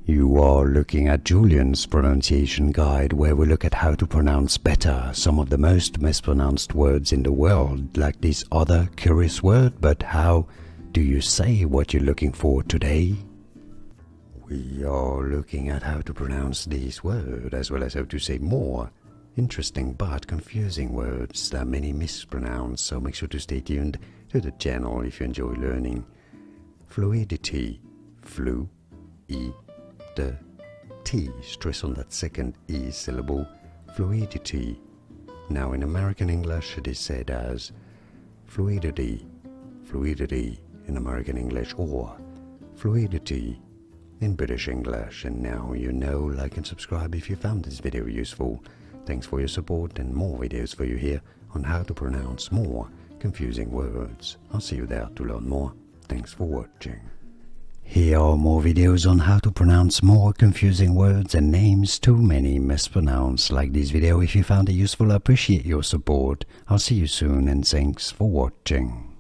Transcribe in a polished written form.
You are looking at Julian's pronunciation guide, where we look at how to pronounce better some of the most mispronounced words in the world, like this other curious word. But how do you say what you're looking for today? We are looking at how to pronounce this word, as well as how to say more interesting but confusing words that many mispronounce, so make sure to stay tuned to the channel if you enjoy learning. Fluidity. T. Stress on that second E syllable. Fluidity. Now in American English it is said as fluidity, fluidity in American English, or fluidity in British English. And now you know. Like and subscribe if you found this video useful. Thanks for your support, and more videos for you here on how to pronounce more confusing words. I'll see you there to learn more. Thanks for watching. Here are more videos on how to pronounce more confusing words and names too many mispronounced. Like this video if you found it useful. I appreciate your support. I'll see you soon, and thanks for watching.